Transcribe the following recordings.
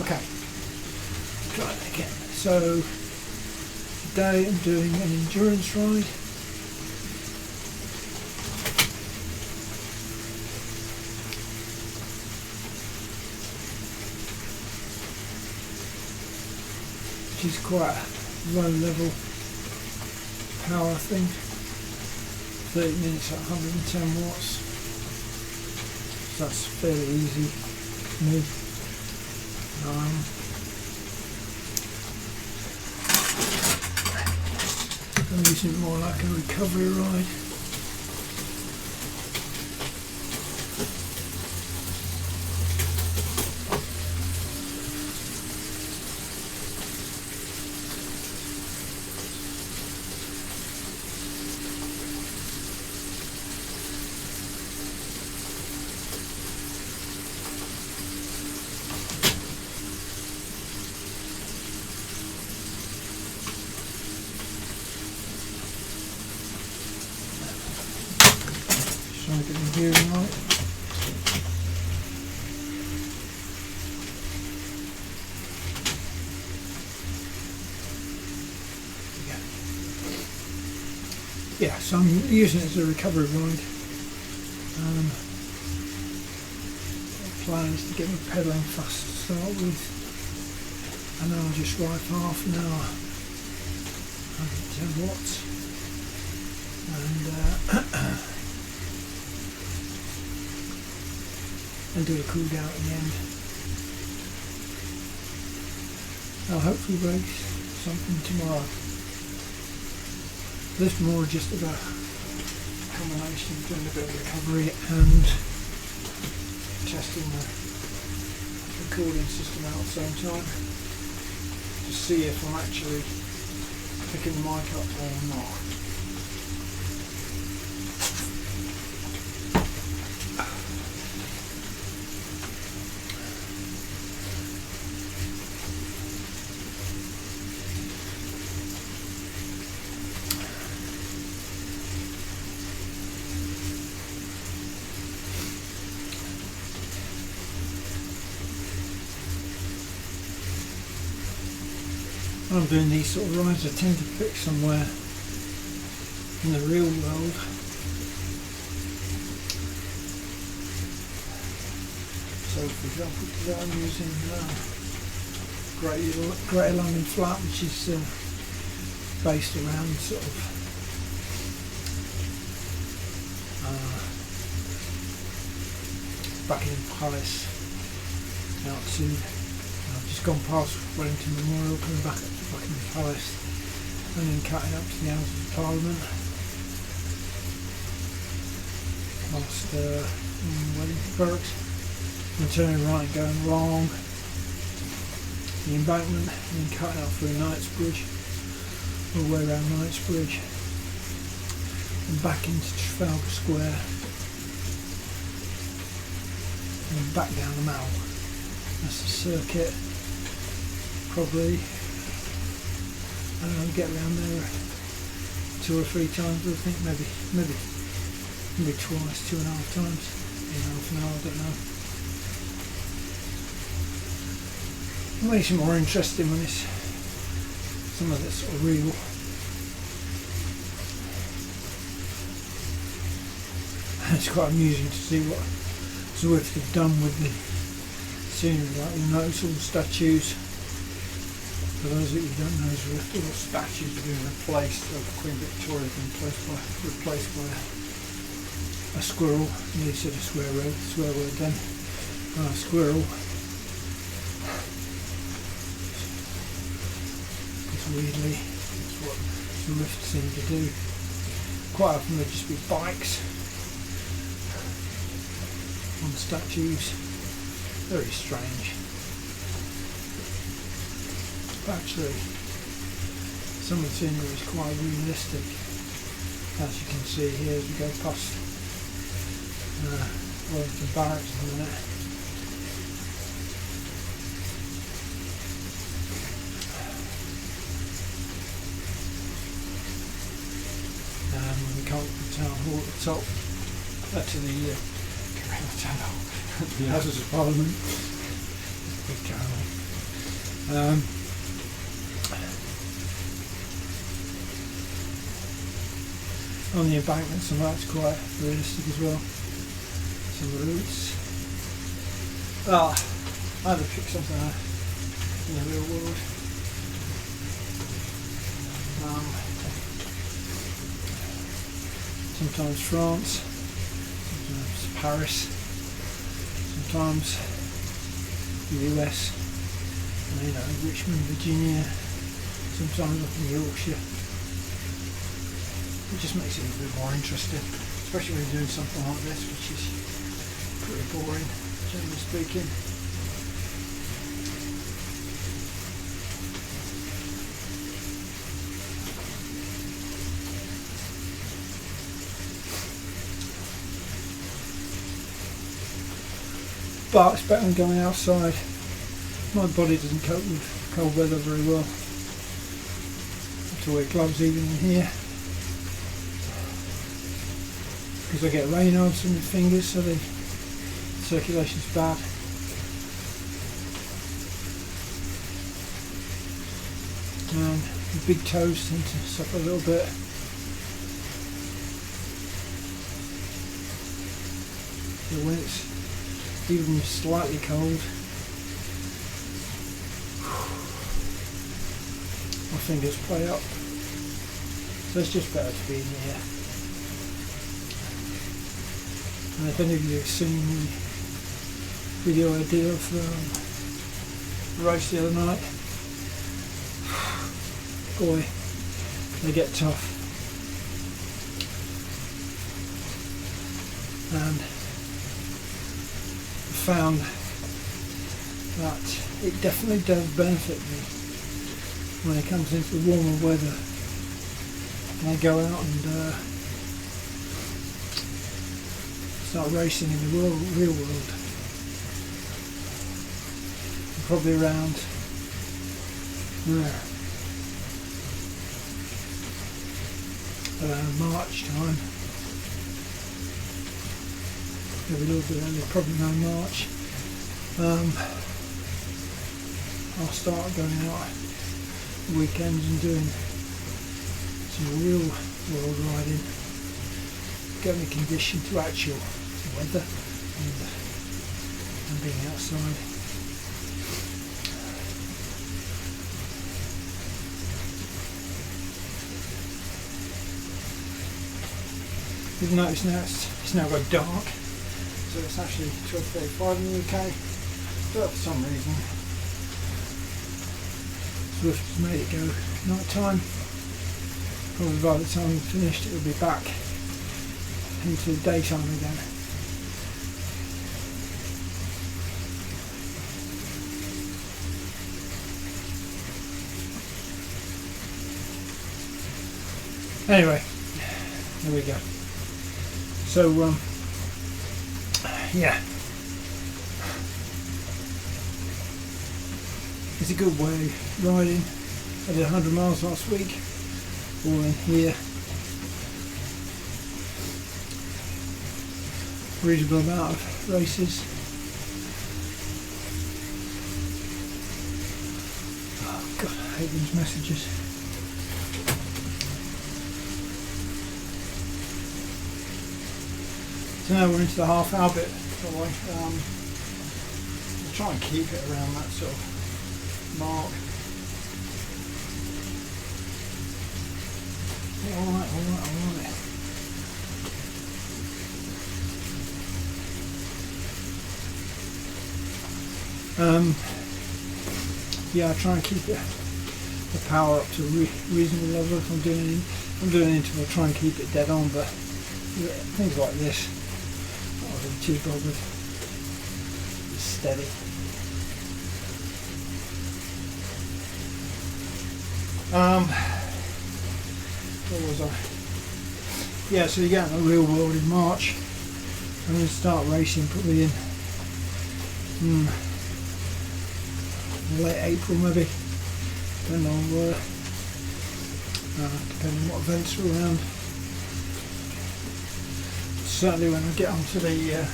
Okay, try it again. So today I'm doing an endurance ride. Which is quite a low level power thing. 30 minutes at 110 watts. So that's fairly easy for me. I'm using it more like a recovery ride. Trying to get the hearing right. Yeah, so I'm using it as a recovery ride. The plan is to get my pedalling fast to start with, and then I'll just ride for half an hour, 110 watts, and do a cool down at the end. I'll hopefully race something tomorrow. This is more just about a combination of doing a bit of recovery and testing the recording system out at the same time to see if I'm actually picking the mic up or not. When I'm doing these sort of rides, I tend to pick somewhere in the real world. So for example today I'm using Greater London Flat, which is based around sort of Buckingham Palace out to I've just gone past Wellington Memorial, coming back up to Buckingham Palace, and then cutting up to the Houses of Parliament, past Wellington Barracks, and turning right and going along the embankment, and then cutting up through Knightsbridge, all the way around Knightsbridge, and back into Trafalgar Square, and then back down the Mall. That's the circuit. Probably I don't know, get around there 2 or 3 times. I think maybe twice, 2.5 times in half an hour. I don't know. It makes it more interesting when it's some of it's sort of real. It's quite amusing to see what Zwift have done with the scenery. Like you'll notice all the statues. For those of you who don't know, Zwift, all the statues have been replaced. Queen Victoria has been replaced by a squirrel. You said a swear word then. A squirrel. Because weirdly, that's what Zwift seem to do. Quite often they'll just be bikes on statues. Very strange. But actually, some of the scenery is quite realistic, as you can see here as we go past Wellington Barracks in a minute. We come to the town hall at the top, to the Houses of Parliament. Big town hall. Um, on the embankment, some of that's quite realistic as well. Some routes. I had to pick something out in the real world. Sometimes France, sometimes Paris, sometimes the US, Richmond, Virginia, sometimes up in Yorkshire. It just makes it a bit more interesting, especially when you're doing something like this, which is pretty boring, generally speaking. But it's better than going outside. My body doesn't cope with cold weather very well. I have to wear gloves even in here, because I get rain on some of the fingers, so the circulation's bad. And the big toes tend to suffer a little bit. So when it's even slightly cold, my fingers play up. So it's just better to be in here. And if any of you have seen the video I did of the race the other night, boy, they get tough. And found that it definitely does benefit me when it comes into the warmer weather, and I go out and start racing in the real world. Probably around March time. Maybe a little bit earlier, probably around March. I'll start going out weekends and doing some real world riding, get me conditioned to actual weather and being outside. You've noticed now it's now got dark. So it's actually 12:35 in the UK, but for some reason Zwift has made it go night time. Probably by the time we've finished it will be back into the daytime again. Anyway, there we go. So yeah, it's a good way riding. I did 100 miles last week, all in here. Reasonable amount of races. Oh God, I hate these messages. So now we're into the half hour bit. I'll try and keep it around that sort of mark. Yeah, alright. Yeah, I try and keep the power up to a reasonable level if I'm doing an interval. Try and keep it dead on, but yeah, things like this, not really too bothered. It's steady. Where was I? Yeah, so you get in the real world in March. I'm going to start racing probably in late April maybe, depending on where, depending on what events are around. Certainly when I get onto the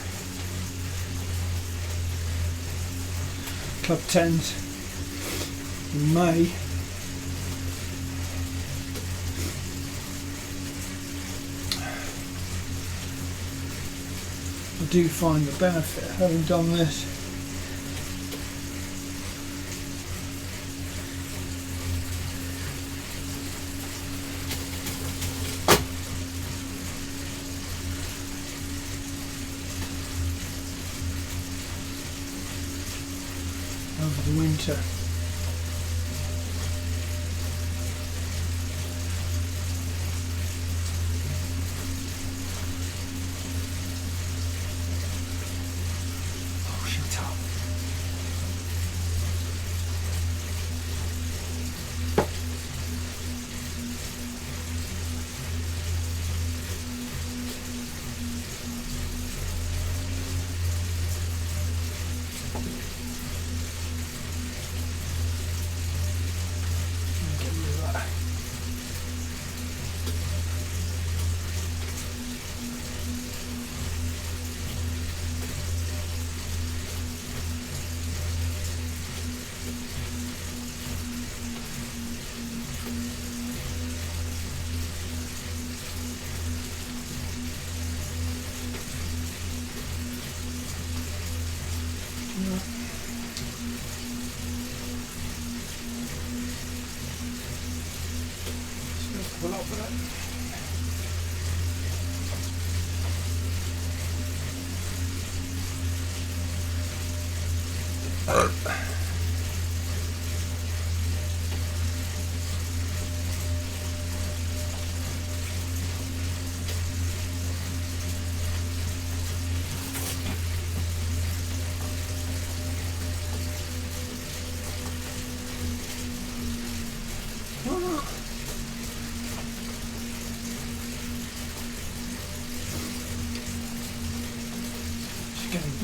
Club 10s, in May, I do find the benefit of having done this. Over the winter. Oh, shut up. Get rid of that. Just pull up with it.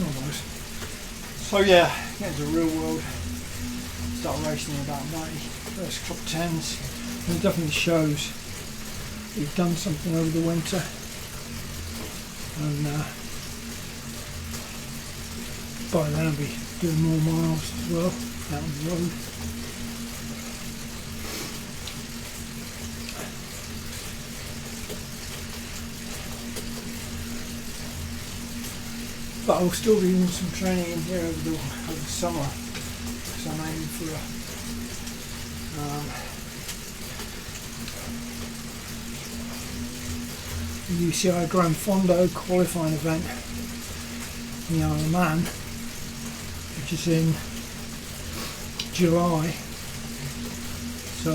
Almost. So yeah, get into the real world, start racing in about May, first top 10s, and it definitely shows you've done something over the winter, and by then I'll be doing more miles as well out on the road. But I'll still be doing some training in here over the summer, because I'm aiming for a UCI Gran Fondo qualifying event in the Isle of Man, which is in July. So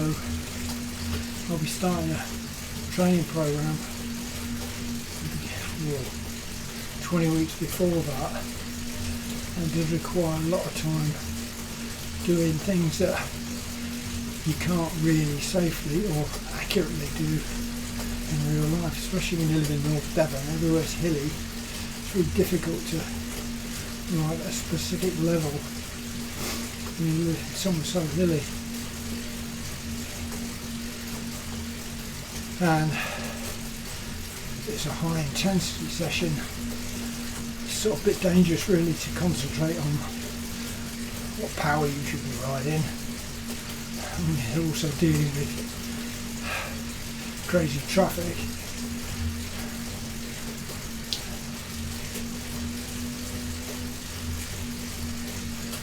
I'll be starting a training program 20 weeks before that, and did require a lot of time doing things that you can't really safely or accurately do in real life, especially when you live in North Devon. Everywhere's hilly. It's really difficult to ride at a specific level when you live somewhere so hilly. And it's a high intensity session. It's sort of a bit dangerous really to concentrate on what power you should be riding. And you're also dealing with crazy traffic.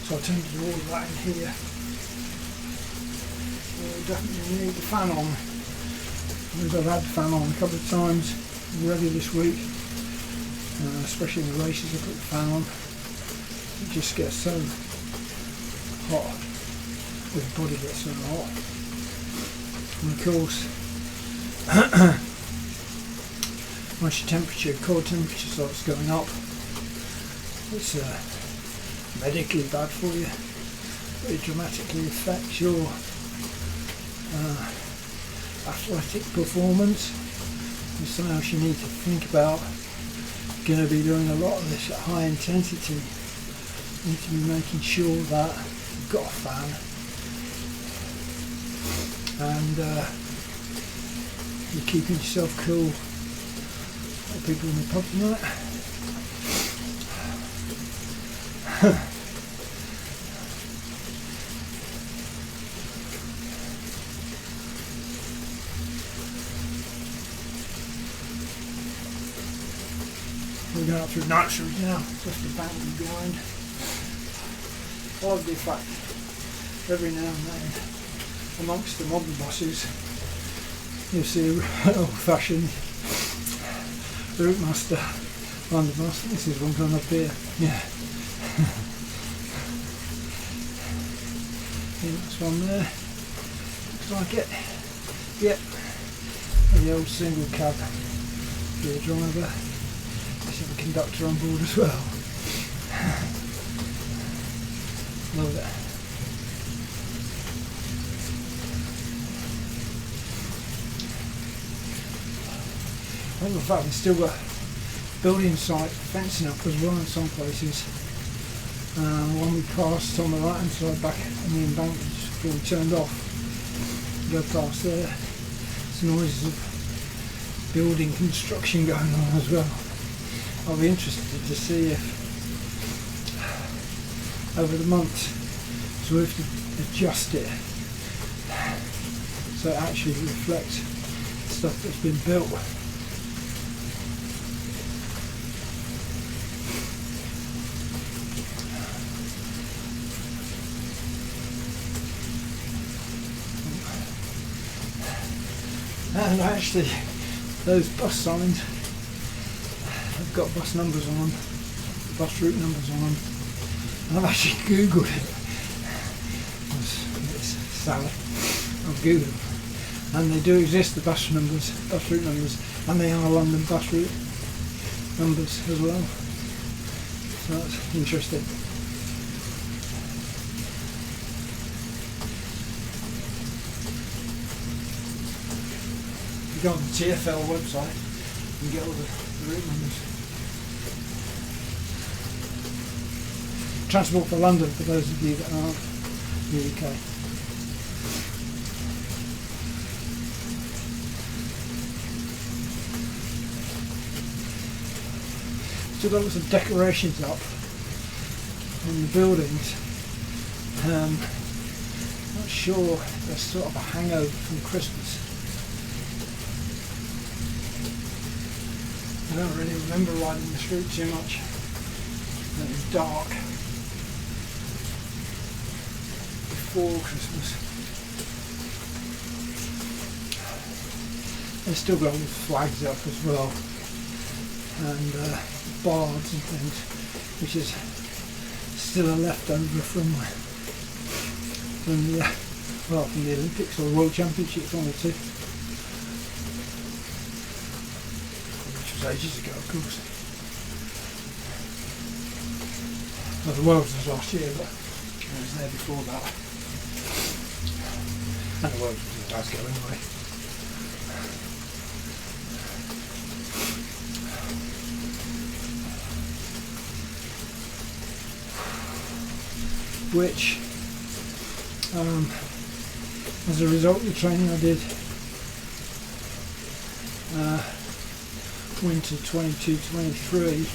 So I tend to do all of that in here. So definitely need the fan on. Because I've had the fan on a couple of times already this week. Especially in the races, I put the fan on. It just gets so hot. The body gets so hot. And of course, once your temperature, core temperature starts going up, it's medically bad for you. It dramatically affects your athletic performance. And something else you need to think about. Going to be doing a lot of this at high intensity. You need to be making sure that you've got a fan and you're keeping yourself cool. What people in the pub tonight? going out through Night Street now, just the bank behind. I love the fact every now and then amongst the modern buses you see an old-fashioned route master London bus. This is one going up here. Yeah. That's one there. Looks like it. Yep. And the old single cab for the driver. Let's have a conductor on board as well. Love it. I love the fact they've still got building site fencing up as well in some places. The one we passed on the right hand side back on the embankment just before we turned off. Go past there. There's noises of building construction going on as well. I'll be interested to see if over the months Zwift adjust it so it actually reflects stuff that's been built. And actually, those bus signs have got bus numbers on them, bus route numbers on them. And I've actually Googled it. It's salad. I've Googled them. And they do exist, the bus route numbers, and they are London bus route numbers as well. So that's interesting. Go on the TfL website and get all the route numbers. Transport for London, for those of you that aren't in the UK. Still got lots of decorations up on the buildings. Not sure, there's sort of a hangover from Christmas. I don't really remember riding the street too much. It was dark before Christmas. They've still got all the flags up as well, and bards and things, which is still a leftover from the Olympics or the World Championships, one or two. Ages ago, of course. Well, the Worlds was last year, but I was there before that. And the Worlds was in Glasgow anyway. Which, as a result of the training I did, winter 22-23,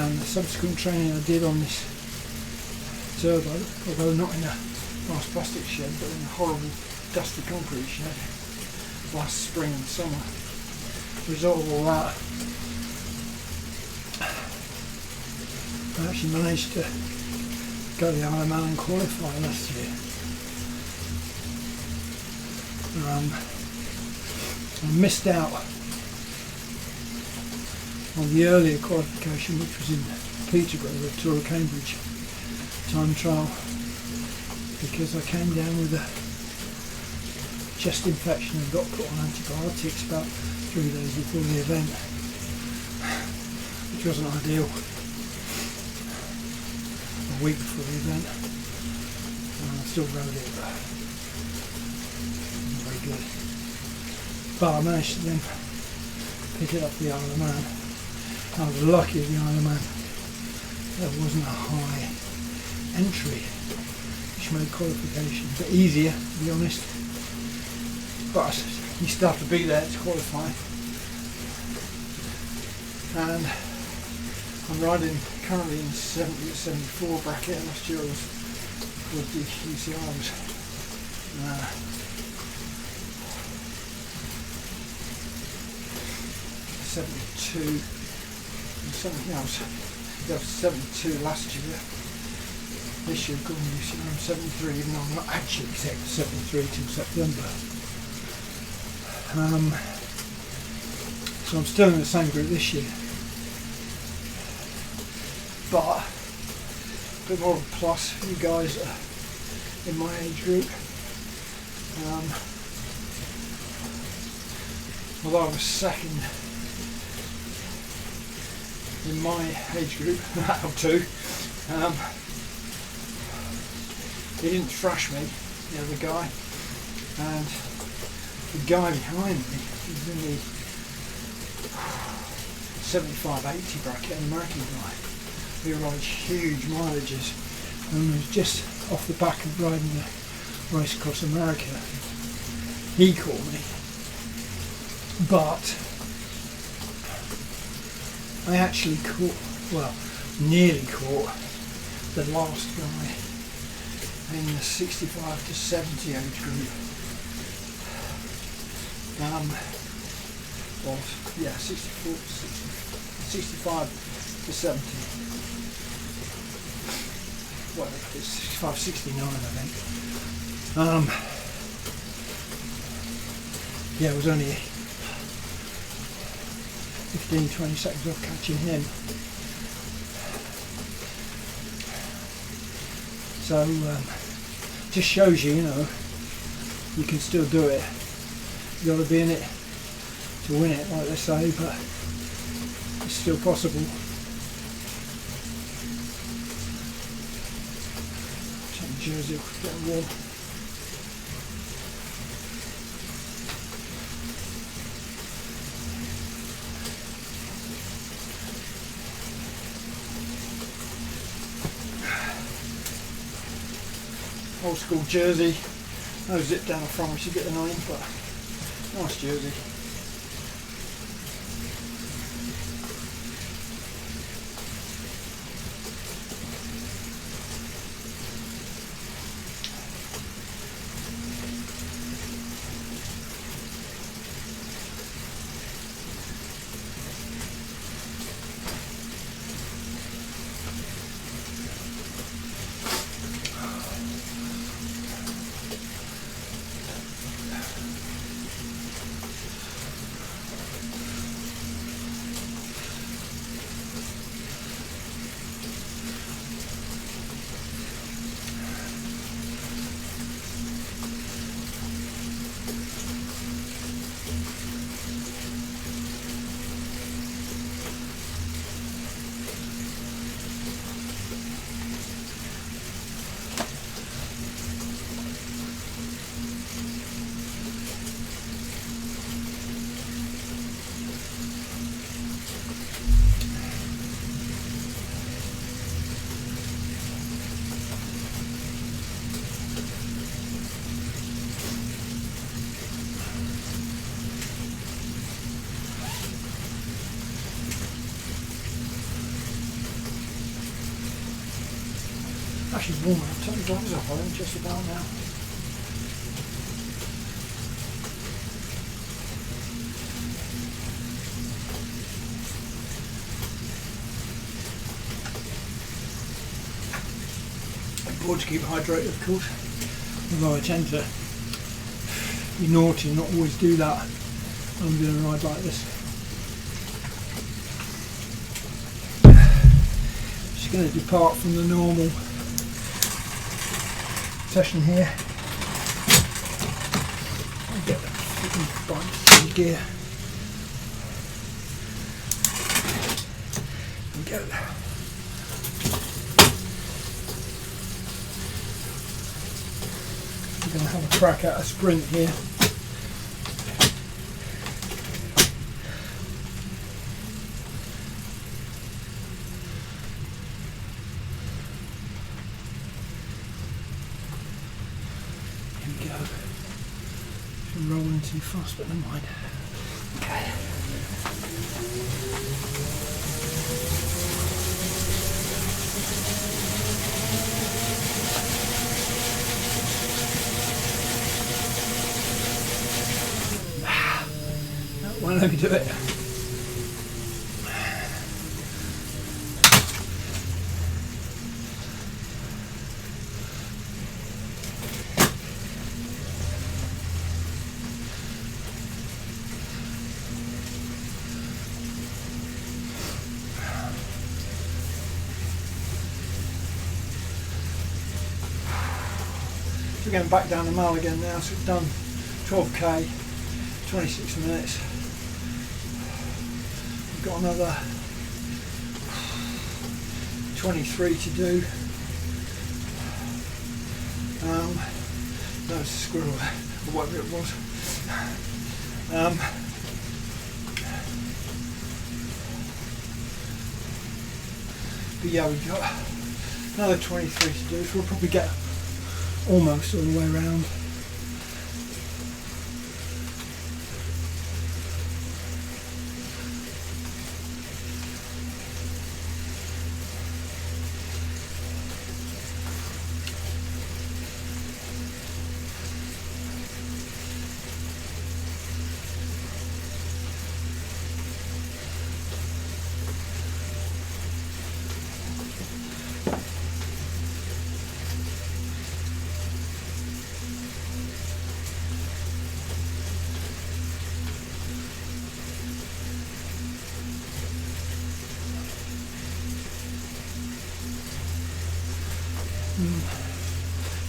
and the subsequent training I did on this turbo, although not in a nice plastic shed but in a horrible dusty concrete shed last spring and summer. Result of all that, I actually managed to go to the Isle of Man and qualify last year. I missed out on the earlier qualification, which was in Peterborough, the Tour of Cambridge time trial, because I came down with a chest infection and got put on antibiotics about 3 days before the event, which wasn't ideal. A week before the event, and I still rode it, but it wasn't very good. But I managed to then pick it up the Isle of Man. I was lucky at the Isle of Man. There wasn't a high entry, which made qualification a bit easier, to be honest. But you still have to be there to qualify. And I'm riding currently in 70-74 bracket. Last year I was with the UCIs. 72 something else. I was 72 last year. This year, going this year, I'm 73, even though I'm not actually exactly 73 till September. So I'm still in the same group this year. But a bit more of a plus for you guys that are in my age group. Although I was second in my age group out of two, he didn't thrash me, the other guy, and the guy behind me was in the 75-80 bracket, an American guy who rides huge mileages and was just off the back of riding the race across America. He caught me, but I actually caught, well, nearly caught the last guy in the 65 to 70 age group. Or, yeah, 65 to 70. Well, it's 65, 69, I think. Yeah, it was only 15, 20 seconds off catching him. So, just shows you, you know, you can still do it. You got to be in it to win it, like they say, but it's still possible. Check the jersey off, get warm. Old school jersey, no zip down the front which is a bit annoying, but nice jersey. Actually warm enough, turn the gloves off, I think, just about now. Important to keep hydrated, of course, although I tend to be naughty and not always do that when I'm doing a ride like this. Just going to depart from the normal session here. I'll get the bike to gear. There we go. We're going to have a crack at a sprint here. Rolling too fast, but never mind. Okay. That won't let me do it. we're going back down the mile again now, so we've done 12k, 26 minutes. We've got another 23 to do. That was a squirrel, or whatever it was. But yeah, we've got another 23 to do, so we'll probably get almost all the way around.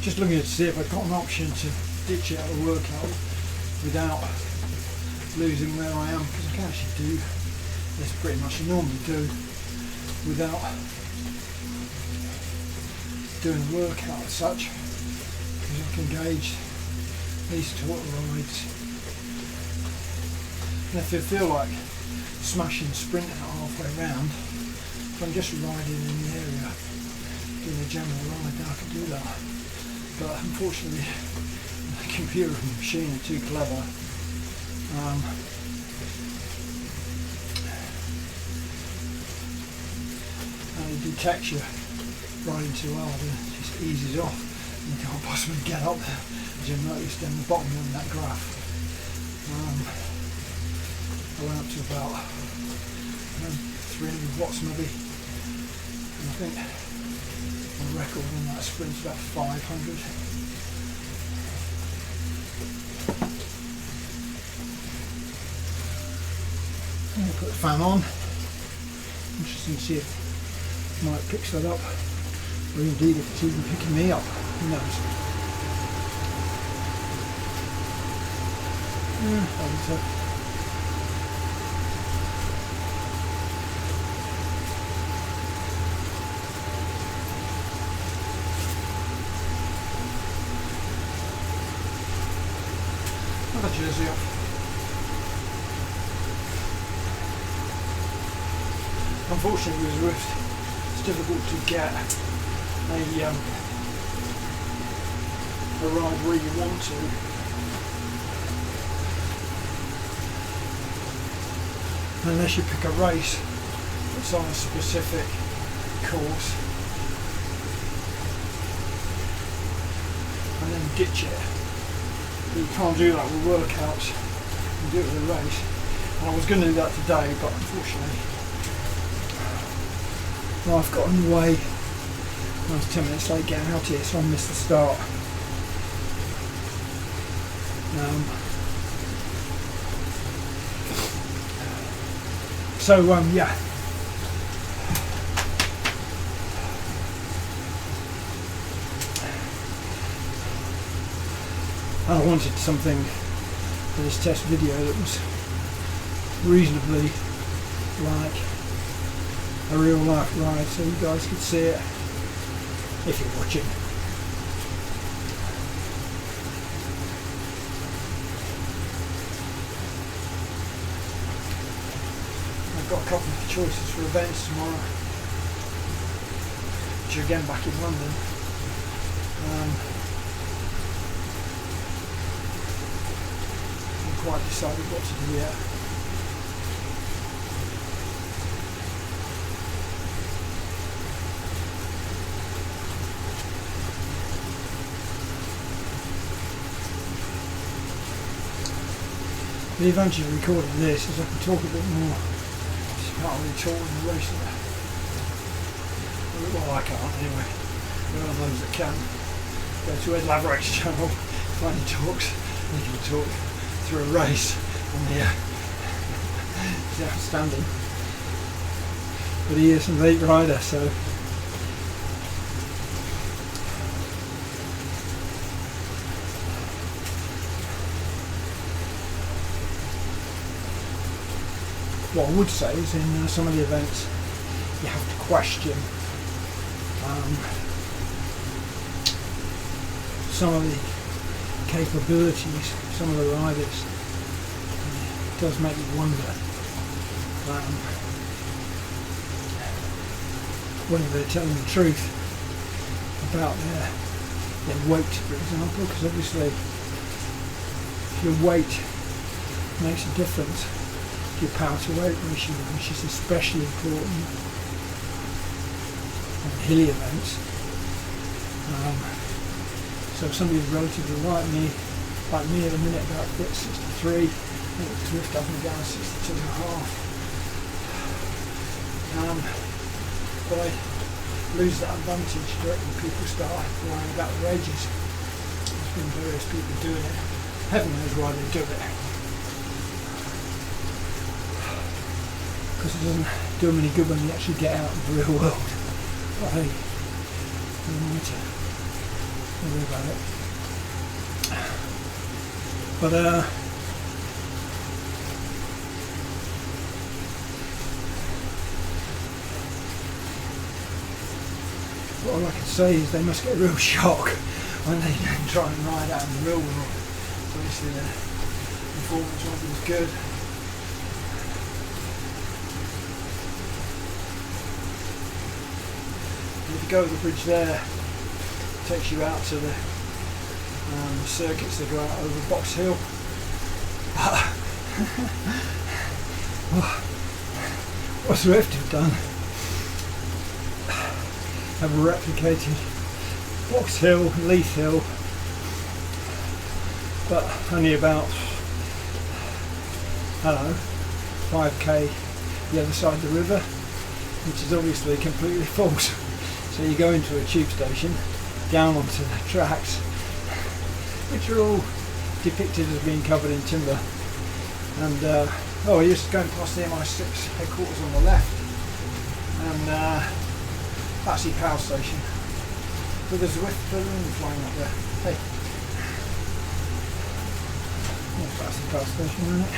Just looking to see if I've got an option to ditch out a workout without losing where I am, because I can actually do this pretty much I normally do without doing a workout as such, because I can gauge these total rides. And if I feel like smashing sprint out halfway round, if I'm just riding in the area doing a general ride, then I can do that. But unfortunately, the computer and the machine are too clever. And it detects you riding too hard and it just eases off. And you can't possibly get up there, as you'll notice down the bottom of that graph. I went up to about 300 watts maybe. And I think my record on that sprint's about 500. I'm going to put the fan on. Interesting to see if Mike picks that up, or indeed if it's even picking me up. Who knows? Yeah, I think so. Another jersey off. Unfortunately with Zwift, it's difficult to get a ride where you want to. Unless you pick a race that's on a specific course and then ditch it. But you can't do that with workouts, you do it with a race. And I was going to do that today, but unfortunately life got in the way. I was 10 minutes late getting out here, so I missed the start. Yeah. I wanted something for this test video that was reasonably like a real life ride, so you guys could see it if you're watching. I've got a couple of choices for events tomorrow, which are again back in London. Haven't quite decided what to do yet. The advantage of recording this is I can talk a bit more. Just can't really talk in the race. Well, I can't anyway. There are those that can. Go to Ed Laverack's channel, find he talks, and he can talk through a race on the he's outstanding. But he is a late rider, so What I would say is in some of the events you have to question some of the capabilities, some of the riders. It does make you wonder whether they're telling the truth about their weight, for example, because obviously if your weight makes a difference to your power to weight ratio, which is especially important on hilly events. So if somebody's relatively light, like me at the minute, about 63, I think the Zwift up and down 62.5. But I lose that advantage directly when people start worrying about their ages. There's been various people doing it. Heaven knows why they do it. Because it doesn't do them any good when you actually get out in the real world. But hey, no matter. Don't worry about it. But all I can say is they must get a real shock when they try and ride out in the real world. So obviously the performance won't be as good. And if you go over the bridge there, it takes you out to the circuits that go out over Box Hill. What Zwift have done, have replicated Box Hill, Leith Hill, but only about, I don't know, 5k the other side of the river, which is obviously completely false. So you go into a tube station, down onto the tracks, which are all depicted as being covered in timber, and you're just going past the MI6 headquarters on the left, and that's the power station. So there's a Zwift balloon flying up there. Hey, that's the power station, isn't it?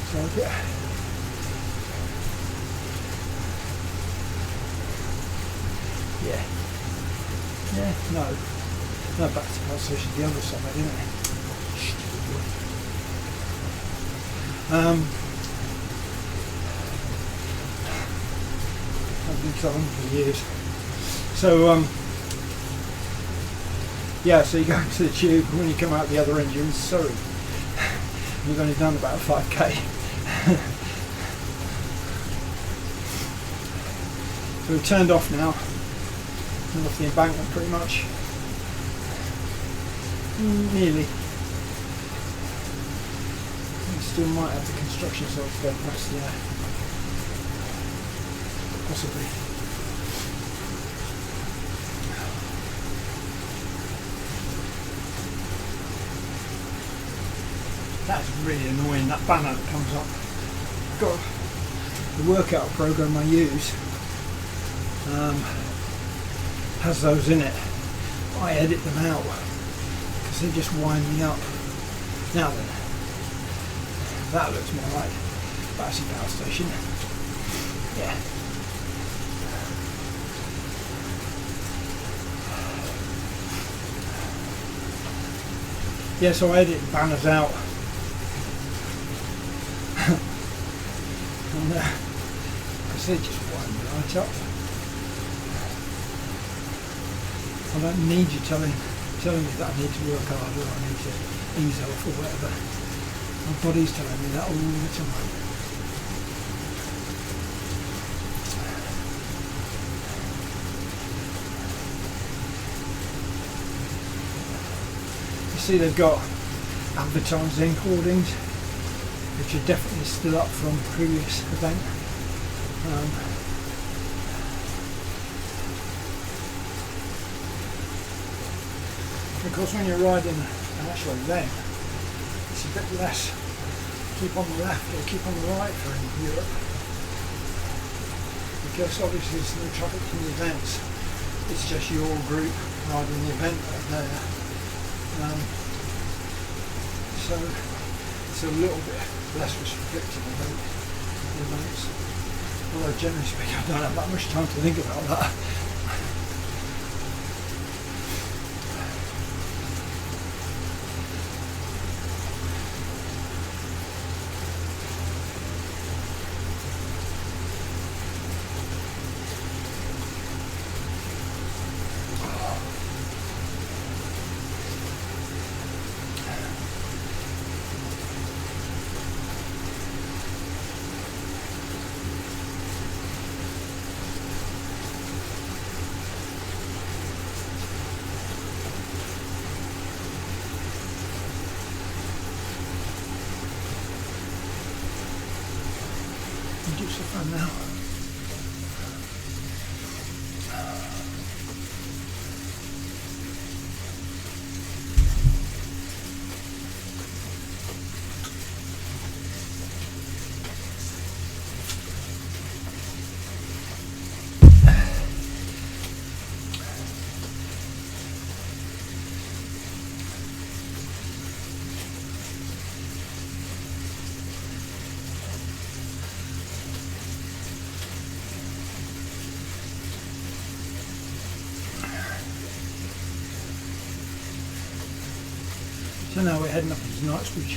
So yeah, no, back to the power station, the other side, isn't it? I've been telling for years. So so you go into the tube, and when you come out the other end, you're in Surrey. You've only done about 5k. So we've turned off now. Turned off the embankment pretty much. Nearly. We still might have the construction site to go past there. Possibly. That's really annoying, that banner that comes up. Got the workout program I use has those in it. I edit them out because they just wind me up. Now then, that looks more like Battersea Power Station. Yeah. Yeah, so I edit banners out. And because they just wind me right up. I don't need you telling me that I need to work harder or I need to ease off or whatever. My body's telling me that all the time. You see they've got advertising hoardings, which are definitely still up from previous event. Of course, when you're riding an actual event, it's a bit less keep on the left or keep on the right for in Europe, because obviously there's no traffic from the events. It's just your group riding the event right there. So it's a little bit less restrictive, I think. the notes. Although generally speaking I don't have that much time to think about that. Reduce the fan now. So now we're heading up into Knightsbridge.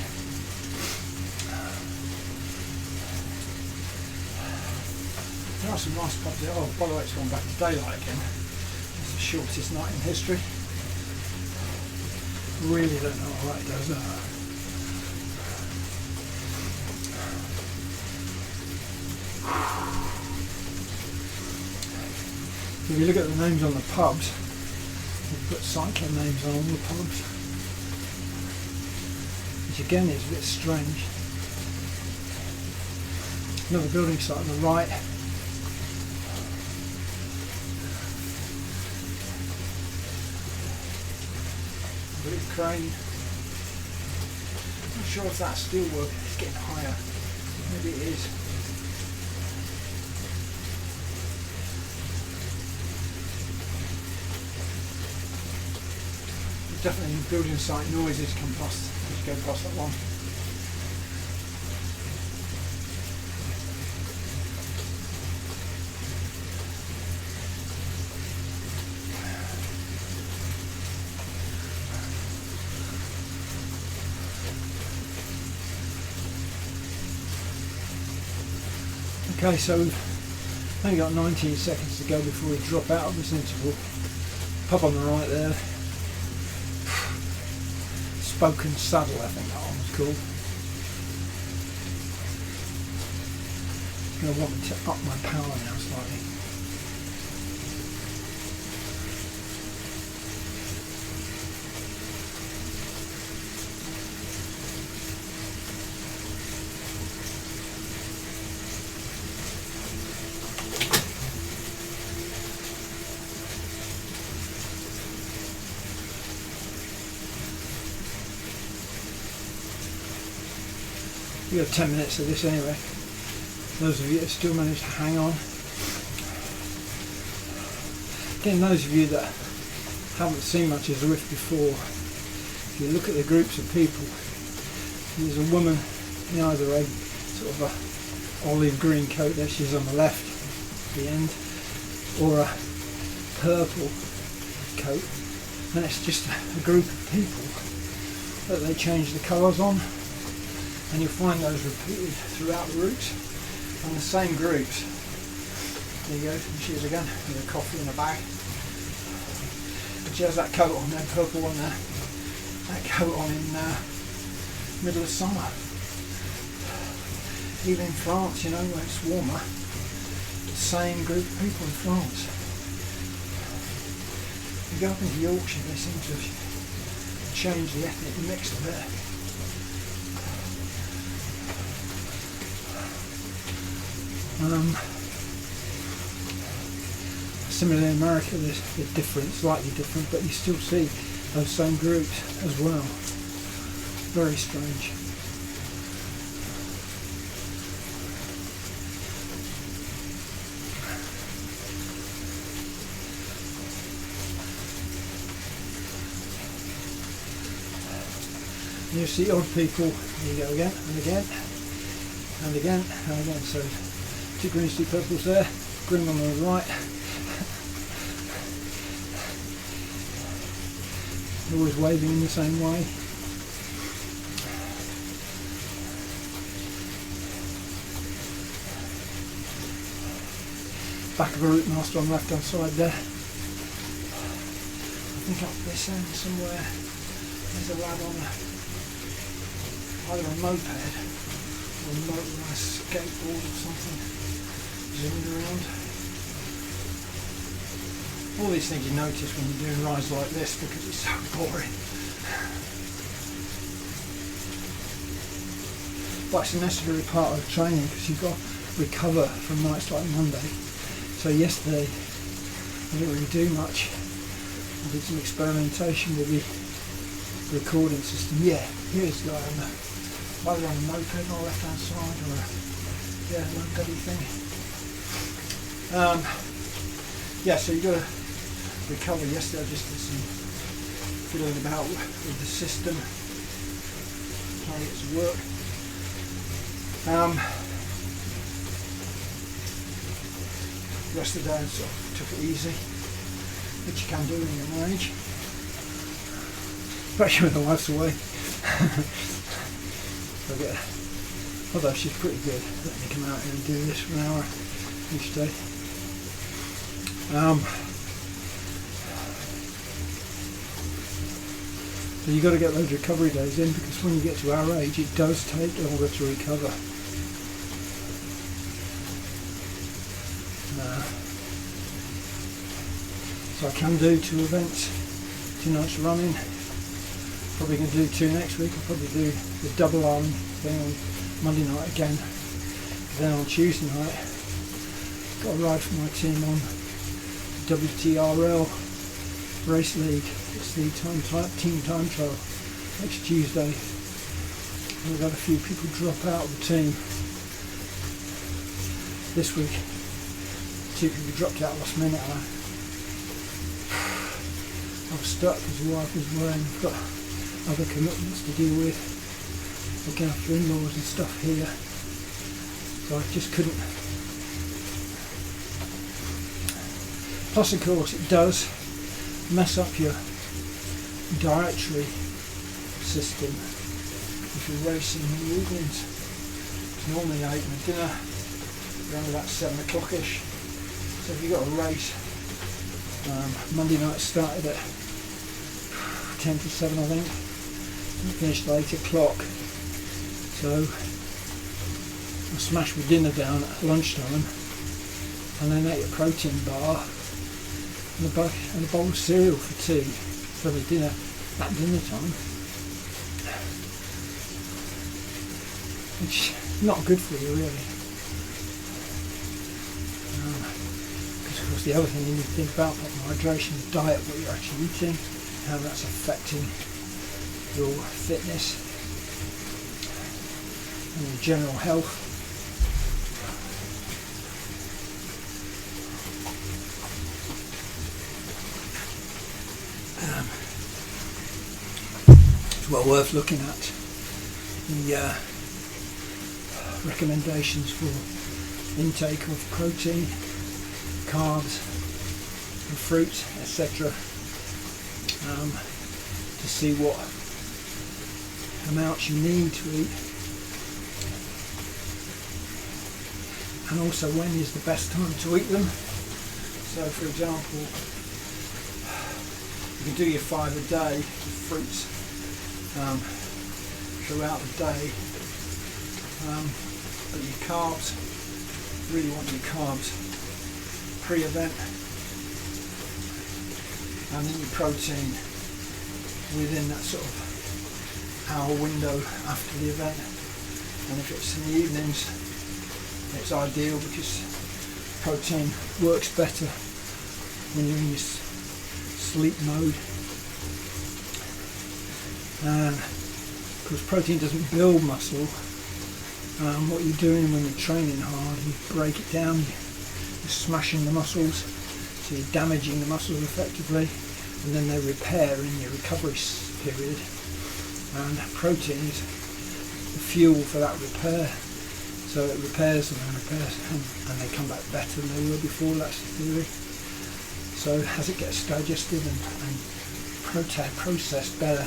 There are some nice pubs there. Oh, by the way, it's gone back to daylight again. It's the shortest night in history. Really don't know why it does that. If you look at the names on the pubs, they've put cycling names on all the pubs. Which again is a bit strange. Another building site on the right. Blue crane. Not sure if that's steel work. It's getting higher. Maybe it is. Definitely building site noises come past. Just go past that one. Okay, so we've only got 19 seconds to go before we drop out of this interval. Pub on the right there. Spoken Saddle, I think that one was called. It's going to want me to up my power now slightly. We got 10 minutes of this anyway. Those of you that still managed to hang on. Again, those of you that haven't seen much of Zwift before, if you look at the groups of people, there's a woman in either a sort of a olive green coat, there she is on the left at the end, or a purple coat, and it's just a group of people that they change the colours on. And you'll find those repeated throughout the routes on the same groups. There you go, and she is again with a coffee in a bag. But she has that coat on there, purple one there, that coat on in middle of summer. Even in France, you know, when it's warmer, the same group of people in France. You go up into Yorkshire, they seem to have changed the ethnic mix a bit. Similarly in America they're different, slightly different, but you still see those same groups as well. Very strange. You see odd people, there you go again and again. and again, and again. So 2 greens, 2 purples there, green on the right. Always waving in the same way. Back of a route master on the left hand side there. I think up this end somewhere there's a lad on either a moped or a motorised skateboard or something zooming around. All these things you notice when you're doing rides like this because it's so boring. But it's a necessary part of training because you've got to recover from nights like Monday. So yesterday I didn't really do much. I did some experimentation with the recording system. Yeah, here's the guy on the, either on a moped on the left hand side or a moped thing. Yeah, so you've got to recover. Yesterday I just did some fiddling about with the system, trying to get to work. The rest of the day I sort of took it easy, which you can do when you're my age, especially when the wife's away. Although she's pretty good, letting me come out here and do this for an hour each day. So you've got to get those recovery days in because when you get to our age it does take longer to recover. So I can do 2 events, 2 nights running. Probably going to do 2 next week. I'll probably do the double arm thing on Monday night again. Then on Tuesday night, got a ride for my team on WTRL Race League. It's the team time trial next Tuesday. We've had a few people drop out of the team this week. 2 people dropped out last minute. I was stuck because the wife was away and got other commitments to deal with, looking after in-laws and stuff here, so I just couldn't. Plus of course it does mess up your dietary system if you're racing in the evenings. It's normally I eat my dinner around about 7 o'clock-ish, so if you've got a race, Monday night started at 10 to 7 I think, and finished at 8 o'clock, so I smashed my dinner down at lunchtime and then ate a protein bar and a bowl of cereal for tea for the dinner at dinner time, which is not good for you really. Because of course the other thing you need to think about hydration, diet, what you're actually eating, how that's affecting your fitness and your general health. It's well worth looking at the recommendations for intake of protein, carbs and fruit, etc. To see what amounts you need to eat, and also when is the best time to eat them. So for example, you can do your 5 a day with fruits throughout the day, but your carbs, you really want your carbs pre-event, and then your protein within that sort of hour window after the event. And if it's in the evenings, it's ideal because protein works better when you're in your sleep mode. And of course protein doesn't build muscle. What you're doing when you're training hard, you break it down, you're smashing the muscles, so you're damaging the muscles effectively, and then they repair in your recovery period, and protein is the fuel for that repair. So it repairs them and repairs them, and they come back better than they were before. That's the theory. So as it gets digested and processed better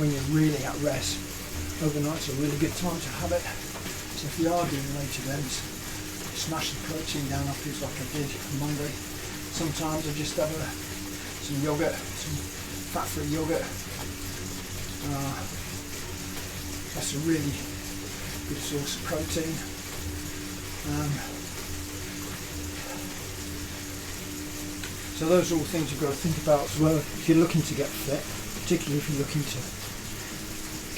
when you're really at rest, overnight's a really good time to have it. So if you are doing late events, smash the protein down afterwards like I did on Monday. Sometimes I just have some yogurt, some fat-free yogurt. That's a really good source of protein. So those are all things you've got to think about as well if you're looking to get fit, particularly if you're looking to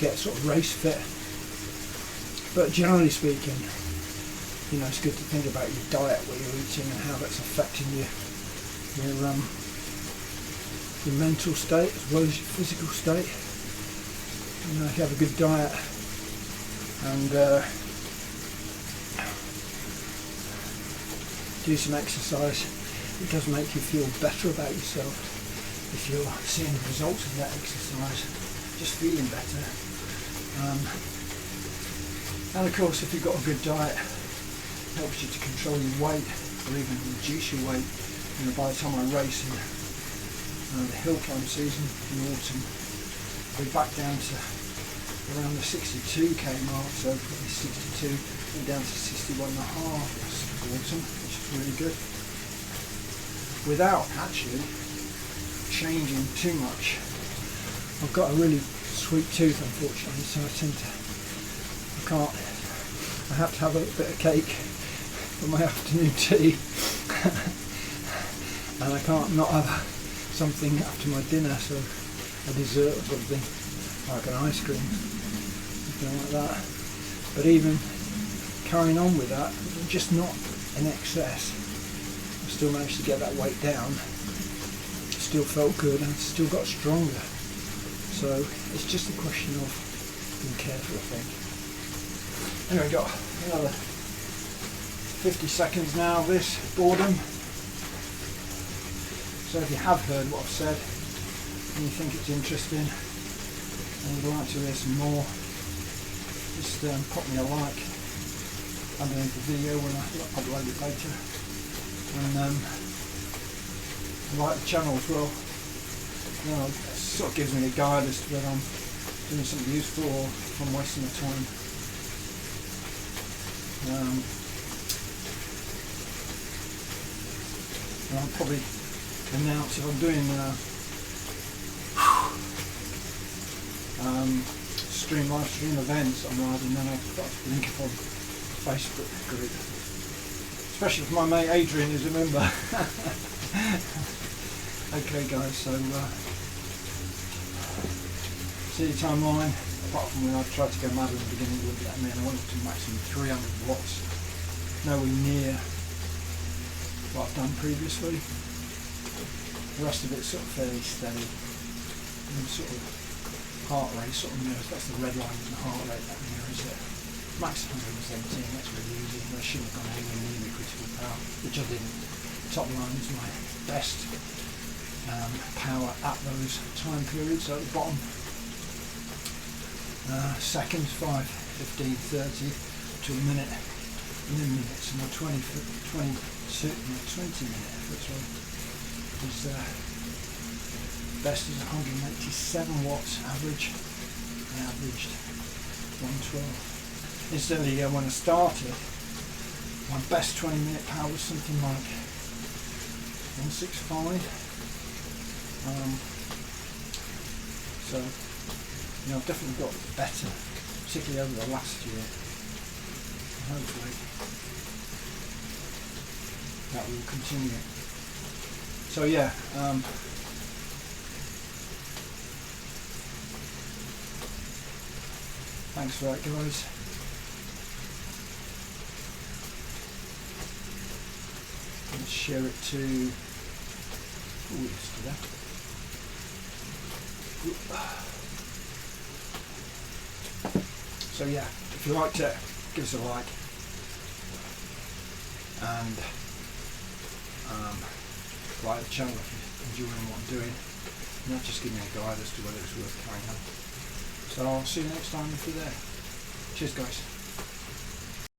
get sort of race fit. But generally speaking, you know, it's good to think about your diet, what you're eating and how that's affecting your mental state as well as your physical state. You know, if you have a good diet and do some exercise, it does make you feel better about yourself if you're seeing the results of that exercise, just feeling better. And of course, if you've got a good diet, it helps you to control your weight or even reduce your weight. You know, by the time I race in the hill climb season in the autumn, we're back down to around the 62k mark, so probably 62 and down to 61.5 this autumn, which is really good, without actually changing too much. I've got a really sweet tooth, unfortunately, so I have to have a little bit of cake for my afternoon tea and I can't not have something after my dinner, so a dessert or something like an ice cream, something like that. But even carrying on with that, just not in excess, I still managed to get that weight down, still felt good and still got stronger. So it's just a question of being careful, I think. Anyway, got another 50 seconds now of this boredom. So if you have heard what I've said and you think it's interesting and you'd like to hear some more, just pop me a like underneath the video when I upload it later, and like the channel as well. You know, it sort of gives me a guide as to whether I'm doing something useful or if I'm wasting the time. And I'll probably announce if I'm doing live stream events on riding, then I've got to link up on Facebook group, especially if my mate Adrian is a member. Okay guys, so see your timeline. Apart from when I tried to go mad in the beginning, it wouldn't let me, and I wanted to maximum 300 watts, nowhere near what I've done previously. The rest of it's sort of fairly steady, and sort of heart rate sort of mirrors. That's the red line in the heart rate, that mirrors it. Max 117, that's really easy. I shouldn't have gone anywhere near the critical power, which I didn't. Top line is my best power at those time periods. So at the bottom, seconds, 5, 15, 30 to a minute, and then minutes, and my 20 minute efforts is best is 187 watts average. I averaged 112. Incidentally, when I started, my best 20 minute power was something like 165. So, you know, I've definitely got better, particularly over the last year. Hopefully that will continue. So yeah, thanks for that, guys. Let's share it to. Ooh, let's do that. So yeah, if you liked it, give us a like, and like the channel if you're enjoying what I'm doing, and that just give me a guide as to whether it's worth carrying on. So I'll see you next time if you're there. Cheers guys.